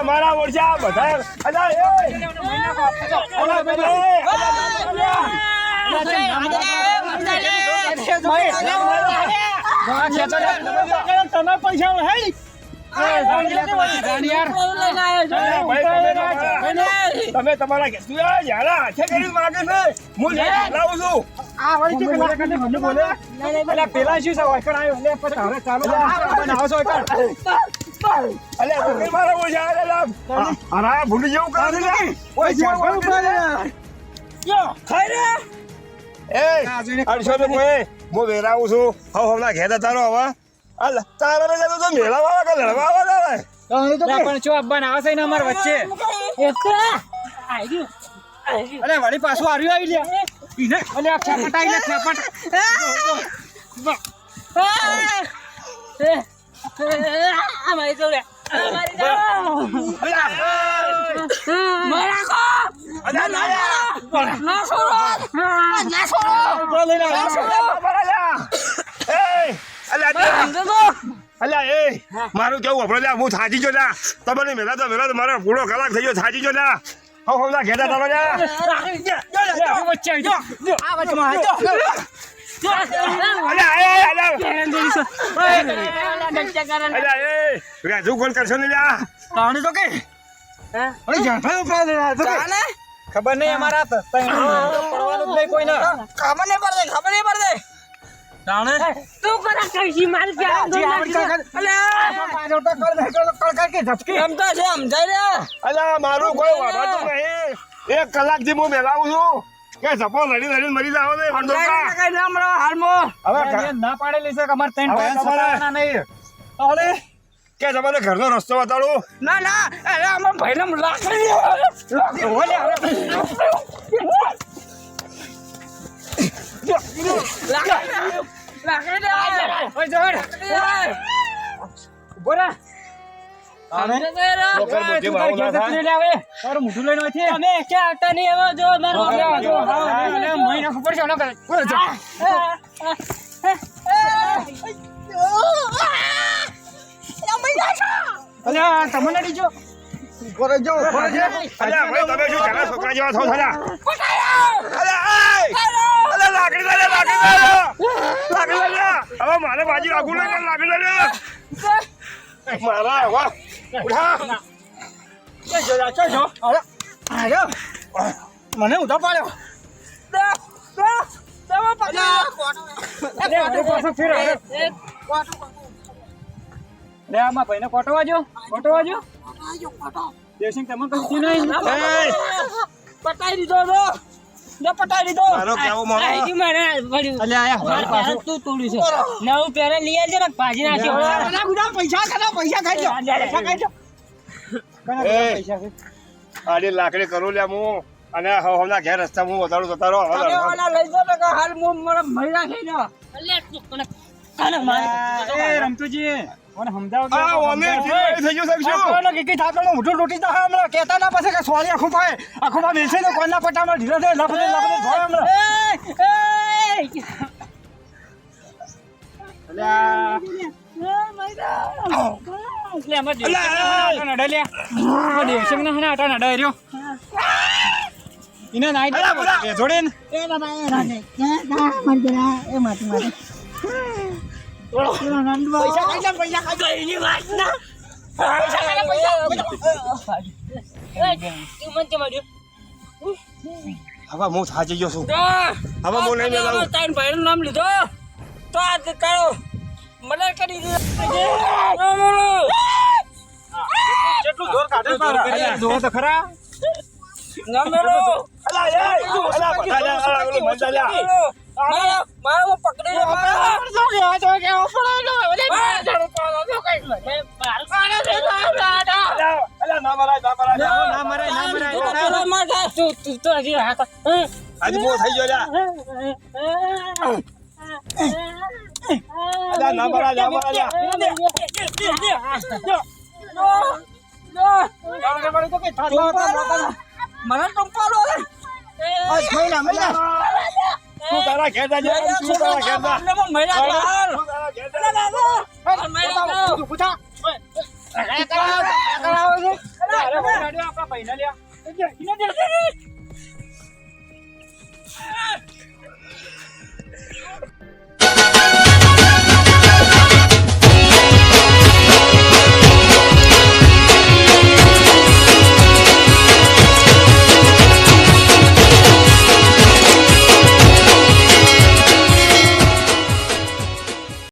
તમારા ઓળખ્યા બધા અલા તમે પૈસા તમે તમારા હાથે કરી માગે છે હું લાવું છું પેલા શું છે ભૂલી જવું હું વેરાવું છું હમણાં ઘેર તારો હવે તારા તો મેળા વાળા લડવા પણ શું અબ્બા ના આવશે ને અમાર વચ્ચે અરે વળી પાછું આવ્યું આવી લ્યા ઈને અલે આ ખેપટ આવી લે ખેપટ અમારી જોડે અમારી મારા કો ના છોડો ના છોડો અલ્યા એ મારું કેવું આપણે હું થાજી જો ના તમને મેલા તો મારો પૂરો કલાક થઈ ગયો થાજી જો ના હમણાં ઘેડા તારો વચ્ચે આવી આ વચમાં રાજુ કોણ કરશો ને તો કે ખબર નહીં અમારા પડવાનું જ નહીં કોઈને ખબર નહીં પડે તું કરા કઈ માર અલ્યા મારું કોઈ વાંધો નહીં 1 કલાકથી હું મેલાવું છું કે સપો લડી મરી જાવ ને ના પાડેલી છે કે અમારે ત્રણ પૈસા નહીં કે તમારે ઘરનો રસ્તો બતાડું ના અરે અમાર ભાઈને મોઢું લઈને અમે ક્યાં આવતા નહીં હવે જો મહિના ખબર છે તમને દીજો તમે શું છોકરા જેવા થો થયા હવે મારે બાજી રાખવું નહીં લાગી મારા વાહ મને ઉધા પાડ્યો આમાં ભાઈને કોટો વાજો દેવસિંહ તમને કશું નહીં પટાઈ દીધો મારો કેવો મારો તું તોડ્યું છે નવું પહેરે લઈ આવજે ને ભાજી નાખ્યો પૈસા ખાઈ જાઓ આડી લાકડી કરું લે હું અને હમણાં ઘેર રસ્તા હું વધારું જતા રહો લઈ જો હાલ હું મારા મરી નાખી દો રમતુજી મને સમજાવો થઈ ગયું કે થાપડો મોઢું લૂટી દા હમણાં કહેતા ના પાસે કે સોરી આખું પાય બેસે ને કોઈના પટામાં ધીરે ધીરે લફડે ધોય હવે હું થાજી ગયો છું હવે હું નહીં મેલાવું તારી ભાઈનું નામ લીધો તો આ તારો મને કરી કેટલું જોર કાઢે જો તો ખરા મારો પકડે આજે બહુ થઈ ગયો ના બરા મને ટંપાલો તું તારા ઘેર જાજે તું તારા ઘેર જા પૈના લ્યા.